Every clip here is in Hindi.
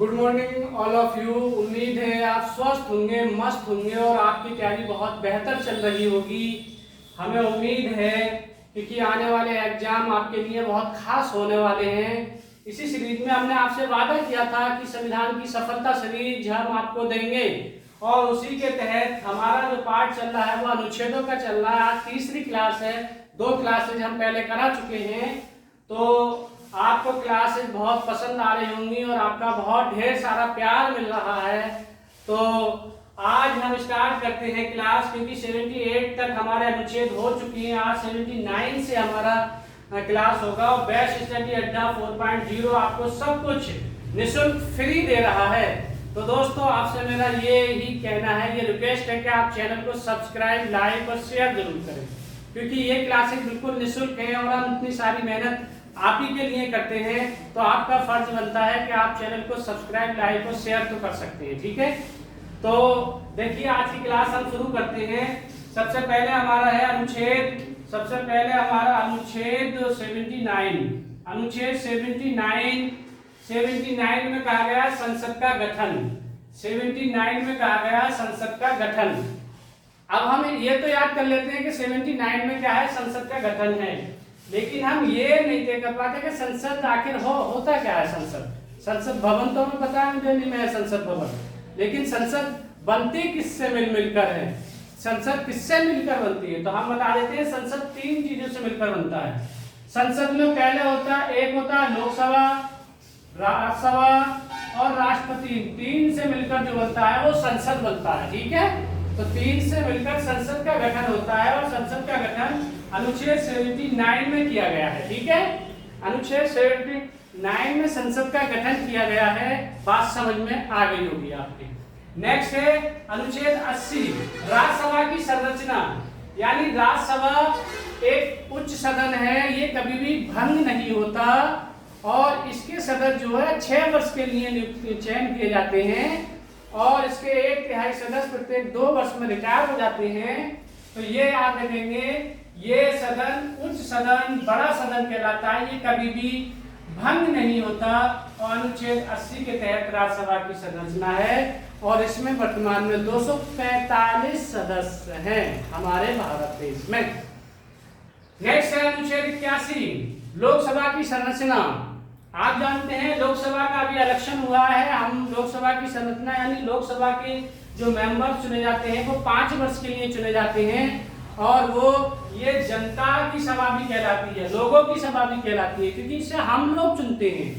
Good morning all of you. उम्मीद है आप स्वस्थ होंगे, मस्त होंगे और आपकी तैयारी बहुत बेहतर चल रही होगी। हमें उम्मीद है क्योंकि आने वाले एग्जाम आपके लिए बहुत खास होने वाले हैं। इसी सीरीज में हमने आपसे वादा किया था कि संविधान की सफलता सीरीज हम आपको देंगे और उसी के तहत हमारा जो पाठ चल रहा है वो अनुच्छेदों का चल रहा है। आज तीसरी क्लास है, 2 क्लासेज हम पहले करा चुके हैं, तो आपको क्लासेस बहुत पसंद आ रही होंगी और आपका बहुत ढेर सारा प्यार मिल रहा है। तो आज हम स्टार्ट करते हैं क्लास, क्योंकि 78 तक हमारे अनुच्छेद हो चुके हैं। आज 79 से हमारा क्लास होगा और बेस्ट स्टडी अड्डा 4.0 आपको सब कुछ निःशुल्क फ्री दे रहा है। तो दोस्तों आपसे मेरा ये ही कहना है, ये रिक्वेस्ट है कि आप चैनल को सब्सक्राइब, लाइक और शेयर जरूर करें, क्योंकि ये क्लासेस बिल्कुल निःशुल्क है और हम इतनी सारी मेहनत आप ही के लिए करते हैं। तो आपका फर्ज बनता है कि आप चैनल को सब्सक्राइब, लाइक और शेयर तो कर सकते हैं, ठीक है। तो देखिए आज की क्लास हम शुरू करते हैं। सबसे पहले हमारा है अनुच्छेद 79। अनुच्छेद 79 में कहा गया संसद का गठन। 79 में कहा गया संसद का गठन। अब हम ये तो याद कर लेते हैं कि 79 में क्या है, संसद का गठन है, लेकिन हम ये नहीं तय कर पाते कि संसद आखिर होता क्या है। संसद भवन तो हमें पता है दिल्ली में है संसद भवन, लेकिन संसद बनती किससे मिलकर है, संसद किससे मिलकर बनती है। तो हम बता देते हैं संसद 3 चीजों से मिलकर बनता है। संसद में पहले होता है, एक होता है लोकसभा, राज्यसभा और राष्ट्रपति। 3 से मिलकर जो बनता है वो संसद बनता है, ठीक है। तो 3 से मिलकर संसद का गठन होता है और संसद का गठन अनुच्छेद 79 में किया गया है, ठीक है। अनुच्छेद 79 में संसद का गठन किया गया है। बात समझ में आ गई होगी आपके। नेक्स्ट है अनुच्छेद 80, राज्यसभा की संरचना। यानी राज्यसभा एक उच्च सदन है, ये कभी भी भंग नहीं होता और इसके सदस्य जो है 6 वर्ष के लिए चयन किए जाते हैं और इसके 1/3 सदस्य प्रत्येक 2 वर्ष में रिटायर हो जाते हैं। तो ये याद रखेंगे, ये सदन उच्च सदन, बड़ा सदन कहलाता है, ये कभी भी भंग नहीं होता। और अनुच्छेद 80 के तहत राज्यसभा की संरचना है और इसमें वर्तमान में 245 सदस्य हैं हमारे भारत देश में। नेक्स्ट है अनुच्छेद 81, लोकसभा की संरचना। आप जानते हैं लोकसभा का अभी इलेक्शन हुआ है। हम लोकसभा की संरचना यानी लोकसभा के जो मेंबर चुने जाते हैं वो 5 वर्ष के लिए चुने जाते हैं और वो ये जनता की सभा भी कहलाती है, लोगों की सभा भी कहलाती है, क्योंकि इसे हम लोग चुनते हैं,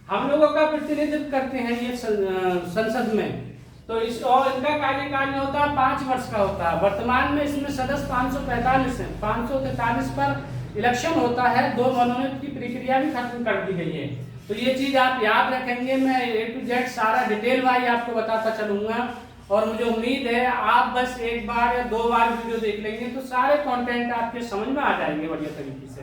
हम लोगों का प्रतिनिधित्व करते हैं ये संसद में। तो इस और इनका कार्यकाल होता है 5 वर्ष का होता है। वर्तमान में इसमें सदस्य 545 हैं। 543 पर इलेक्शन होता है। 2 मनोनीत की प्रक्रिया भी खत्म कर दी गई है। तो ये चीज आप याद रखेंगे। मैं A to Z सारा डिटेल वाइज आपको बताता चलूंगा और मुझे उम्मीद है आप बस 1 बार या 2 बार वीडियो देख लेंगे तो सारे कंटेंट आपके समझ में आ जाएंगे बढ़िया तरीके से।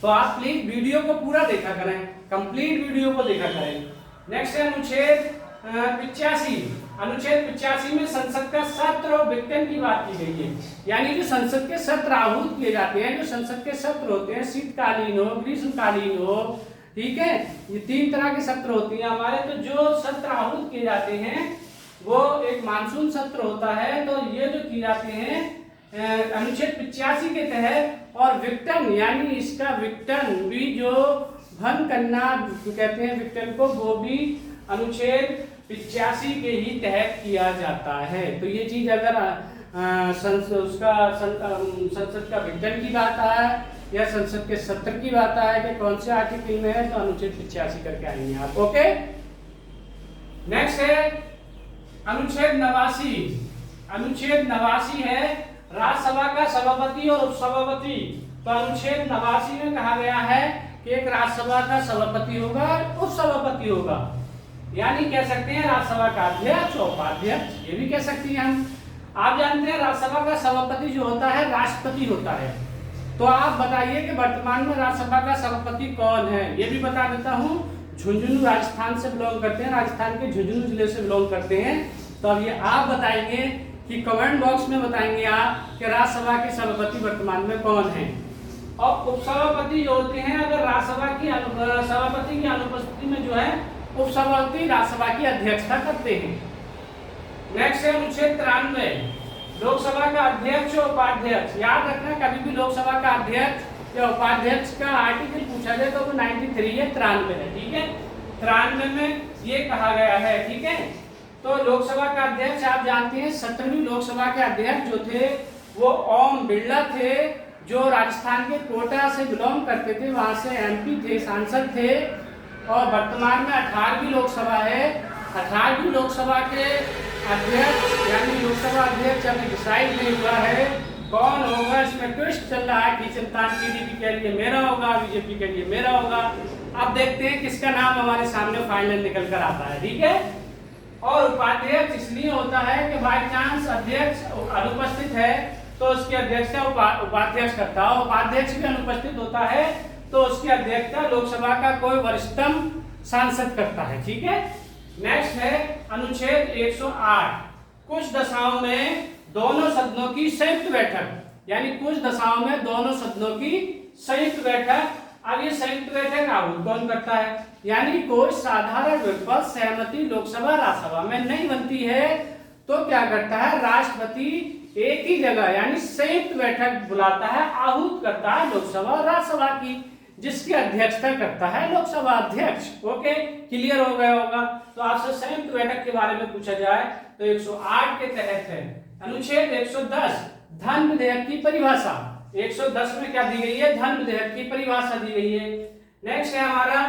तो आप प्लीज वीडियो को पूरा देखा करें, कंप्लीट वीडियो को देखा करें। नेक्स्ट है अनुच्छेद 85। अनुच्छेद 85 में संसद का सत्र और विघटन की बात की गई है। यानी जो संसद के सत्र आहूत किए जाते हैं, जो संसद के सत्र होते हैं, शीतकालीन हो, ग्रीष्मकालीन हो, ठीक है, ये 3 तरह के सत्र होते हैं हमारे। तो जो सत्र आहूत किए जाते हैं वो एक मानसून सत्र होता है। तो ये जो किए जाते हैं अनुच्छेद 85 के तहत। और विघटन यानी इसका विघटन भी जो भंग करना कहते हैं विघटन को, वो भी अनुच्छेद 85 के ही तहत किया जाता है। तो ये चीज अगर संसद का विघटन की बात है या संसद के सत्र की बात है कि कौन से आर्टिकल में है, तो अनुच्छेद 85 करके आएंगे आप, ओके। नेक्स्ट है अनुच्छेद 89। अनुच्छेद 89 है राज्यसभा का सभापति और उपसभापति। तो अनुच्छेद 89 में कहा गया है कि एक राज्यसभा का सभापति होगा, उपसभापति होगा। यानी कह सकते हैं राज्यसभा का अध्यक्ष और उपाध्यक्ष, ये भी कह सकते हैं हम। आप जानते हैं राज्यसभा का सभापति जो होता है राष्ट्रपति होता है। तो आप बताइए कि वर्तमान में राज्यसभा का सभापति कौन है, ये भी बता देता हूँ। झुंझुनू राजस्थान से बिलोंग करते हैं, राजस्थान के झुंझुनू जिले से बिलोंग करते हैं। तो अब ये आप बताएंगे कि कमेंट बॉक्स में बताएंगे आप कि राज्यसभा के सभापति वर्तमान में कौन है। और उपसभापति जो होते हैं, अगर राज्यसभा की सभापति की अनुपस्थिति में जो है उपसभापति राज्यसभा की अध्यक्षता करते हैं। नेक्स्ट है अनुच्छेद 93, लोकसभा का अध्यक्ष और उपाध्यक्ष। याद रखना, कभी भी लोकसभा का अध्यक्ष या उपाध्यक्ष का आर्टिकल पूछा जाए तो वो 93 है, 93 है, ठीक है। 93 में ये कहा गया है, ठीक है। तो लोकसभा का अध्यक्ष आप जानते हैं 17वीं लोकसभा के अध्यक्ष जो थे वो ओम बिरला थे, जो राजस्थान के कोटा से बिलोंग करते थे, वहां से एमपी थे, सांसद थे। और वर्तमान में 18वीं लोकसभा है। 18वीं लोकसभा के अध्यक्ष यानी लोकसभा अध्यक्ष अभी डिसाइड नहीं हुआ है कौन होगा। इसमें ट्विस्ट चल रहा है, खींचतान टीडीपी के लिए मेरा होगा, बीजेपी के लिए मेरा होगा। अब देखते हैं किसका नाम हमारे सामने फाइनल निकल कर आता है, ठीक है। और उपाध्यक्ष इसलिए होता है कि बाई चांस अध्यक्ष अनुपस्थित है तो उसकी अध्यक्षता उपाध्यक्ष करता है, उपाध्यक्ष भी अनुपस्थित होता है तो उसकी अध्यक्षता लोकसभा का कोई वरिष्ठतम सांसद करता है, ठीक है। नेक्स्ट है अनुच्छेद 108, कुछ दशाओं में दोनों सदनों की संयुक्त बैठक, यानी कुछ दशाओं में दोनों सदनों की संयुक्त बैठक। अब ये संयुक्त बैठक आहूत कौन करता है, यानी कोई साधारण विपक्ष सहमति लोकसभा राज्यसभा में नहीं बनती है तो क्या करता है, राष्ट्रपति एक ही जगह यानी संयुक्त बैठक बुलाता है, आहूत करता है लोकसभा राज्यसभा की, जिसकी अध्यक्षता करता है लोकसभा अध्यक्ष। ओके, क्लियर हो गया होगा। तो आपसे संयुक्त बैठक के बारे में पूछा जाए तो 108 के तहत है। अनुच्छेद 110, धन विधेयक की परिभाषा। 110 में क्या दी गई है, धन विधेयक की परिभाषा दी गई है। नेक्स्ट है हमारा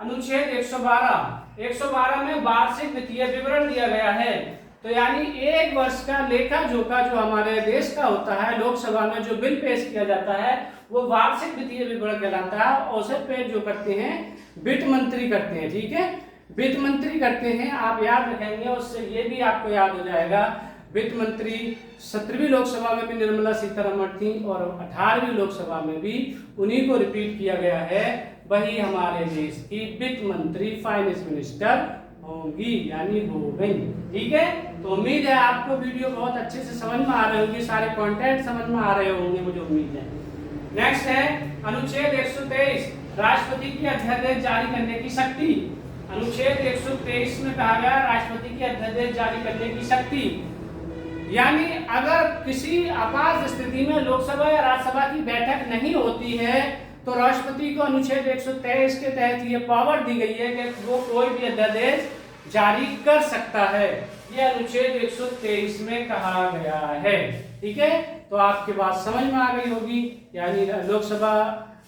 अनुच्छेद 112। 112 में वार्षिक वित्तीय विवरण दिया गया है। तो यानी एक वर्ष का लेखा जोखा जो हमारे देश का होता है, लोकसभा में जो बिल पेश किया जाता है वो वार्षिक वित्तीय विवरण कहलाता है। और उसे पेश जो करते हैं वित्त मंत्री करते हैं, ठीक है, वित्त मंत्री करते हैं। आप याद रखेंगे, उससे ये भी आपको याद हो जाएगा, वित्त मंत्री 17वीं लोकसभा में भी निर्मला सीतारमण थी और 18वीं लोकसभा में भी उन्हीं को रिपीट किया गया है। वही हमारे देश की वित्त मंत्री फाइनेंस मिनिस्टर होंगी, यानी हो गई, ठीक है। तो उम्मीद है आपको वीडियो बहुत अच्छे से समझ में आ रही होगी, सारे कंटेंट समझ में आ रहे होंगे, मुझे उम्मीद है। नेक्स्ट है अनुच्छेद 123, राष्ट्रपति की अध्यादेश जारी करने की शक्ति। अनुच्छेद 123 में कहा गया राष्ट्रपति की अध्यादेश जारी करने की शक्ति, यानी अगर किसी आपात स्थिति में लोकसभा या राज्यसभा की बैठक नहीं होती है तो राष्ट्रपति को अनुच्छेद 123 के तहत ये पावर दी गई है कि वो कोई भी अध्यादेश जारी कर सकता है। ये अनुच्छेद 123 में कहा गया है, ठीक है। तो आपकी बात समझ में आ गई होगी, यानी लोकसभा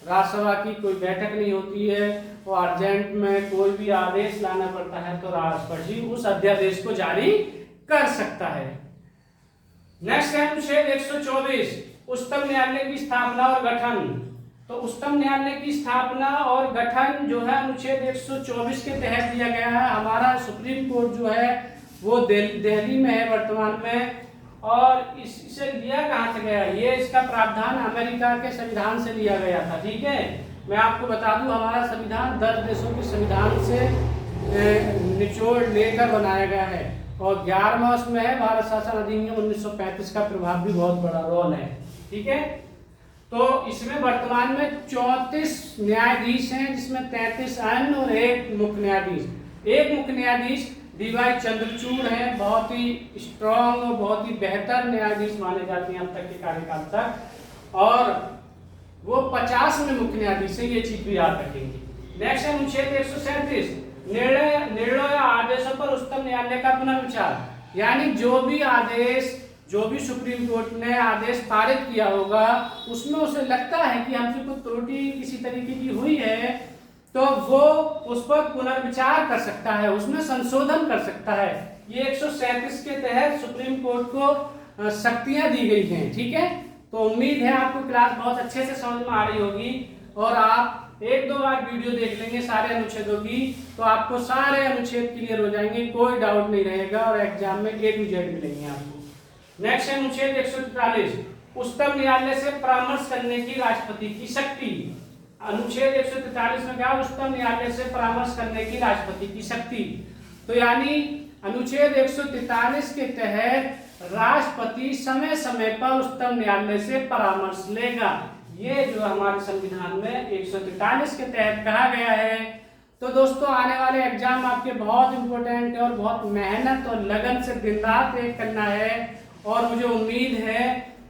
राज्यसभा की कोई बैठक नहीं होती है और अर्जेंट में कोई भी आदेश लाना पड़ता है तो राष्ट्रपति उस अध्यादेश को जारी कर सकता है। नेक्स्ट है अनुच्छेद 124, उच्चतम न्यायालय की स्थापना और गठन। तो उच्चतम न्यायालय की स्थापना और गठन जो है अनुच्छेद 124 के तहत दिया गया है। हमारा सुप्रीम कोर्ट जो है वो दिल्ली में है वर्तमान में, और इसे लिया कहाँ से गया, ये इसका प्रावधान अमेरिका के संविधान से लिया गया था, ठीक है। मैं आपको बता दूं हमारा संविधान 10 देशों के संविधान से निचोड़ लेकर बनाया गया है और 11वां उसमें है भारत शासन अधिनियम 1935 का प्रभाव भी बहुत बड़ा रोल है, ठीक है। तो इसमें वर्तमान में 34 न्यायाधीश हैं, जिसमें 33 अन्य और एक मुख्य न्यायाधीश। एक मुख्य न्यायाधीश डीवाई चंद्रचूड़ हैं, बहुत ही स्ट्रॉन्ग और बहुत ही बेहतर न्यायाधीश माने जाते हैं अब तक के कार्यकाल तक, और वो 50वें मुख्य न्यायाधीश है, ये चीज भी याद रखेंगे। नेक्स्ट है अनुच्छेद 137, निर्णय या आदेशों पर उच्चतम न्यायालय का पुनर्विचार, यानी जो भी आदेश, जो भी सुप्रीम कोर्ट ने आदेश पारित किया होगा उसमें उसे लगता है कि हमसे कोई त्रुटि किसी तरीके की हुई है तो वो उस पर पुनर्विचार कर सकता है, उसमें संशोधन कर सकता है। ये 137 के तहत सुप्रीम कोर्ट को शक्तियां दी गई हैं, ठीक है। तो उम्मीद है आपको क्लास बहुत अच्छे से समझ में आ रही होगी और आप 1-2 बार वीडियो देख लेंगे सारे अनुच्छेदों की तो आपको सारे अनुच्छेद क्लियर हो जाएंगे, कोई डाउट नहीं रहेगा और एग्जाम में A to Z मिलेंगे आपको। नेक्स्ट है अनुच्छेद 143, उच्चतम न्यायालय से परामर्श करने की राष्ट्रपति की शक्ति। अनुच्छेद 143 में क्या, उच्चतम न्यायालय से परामर्श करने की राष्ट्रपति की शक्ति। तो यानी अनुच्छेद 143 के तहत राष्ट्रपति समय समय पर उच्चतम न्यायालय से परामर्श लेगा। ये जो हमारे संविधान में 143 के तहत कहा गया है तो दोस्तों आने वाले एग्जाम आपके बहुत इंपॉर्टेंट है और बहुत मेहनत और लगन से दिन रात एक करना है। और मुझे उम्मीद है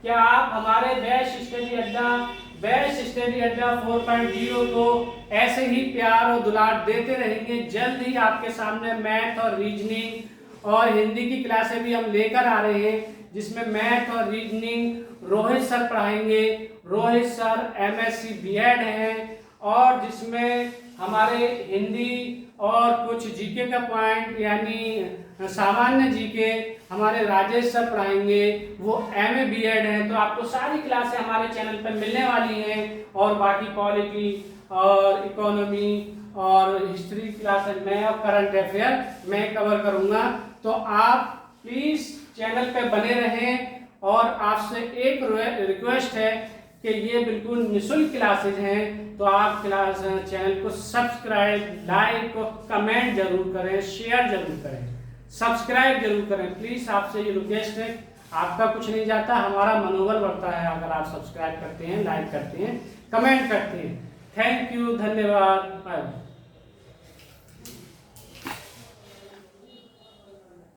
कि आप हमारे बेस्ट स्टडी अड्डा 4.0 को ऐसे ही प्यार और दुलार देते रहेंगे। जल्द ही आपके सामने मैथ और रीजनिंग और हिंदी की क्लासें भी हम लेकर आ रहे हैं, जिसमें मैथ और रीजनिंग रोहित सर पढ़ाएंगे। रोहित सर MSc B.Ed हैं, और जिसमें हमारे हिंदी और कुछ जीके का पॉइंट यानी सामान्य जीके हमारे राजेश सर पढ़ाएंगे, वो MA B.Ed हैं। तो आपको सारी क्लासें हमारे चैनल पर मिलने वाली हैं, और बाकी पॉलिटी और इकोनॉमी और हिस्ट्री क्लासेस में और करंट अफेयर मैं कवर करूंगा। तो आप प्लीज चैनल पे बने रहें, और आपसे एक रिक्वेस्ट है कि ये बिल्कुल निःशुल्क क्लासेज हैं, तो आप चैनल को सब्सक्राइब, लाइक और कमेंट जरूर करें, शेयर जरूर करें, सब्सक्राइब जरूर करें। प्लीज आपसे ये रिक्वेस्ट है, आपका कुछ नहीं जाता, हमारा मनोबल बढ़ता है अगर आप सब्सक्राइब करते हैं, लाइक करते हैं, कमेंट करते हैं। थैंक यू, धन्यवाद, बाय।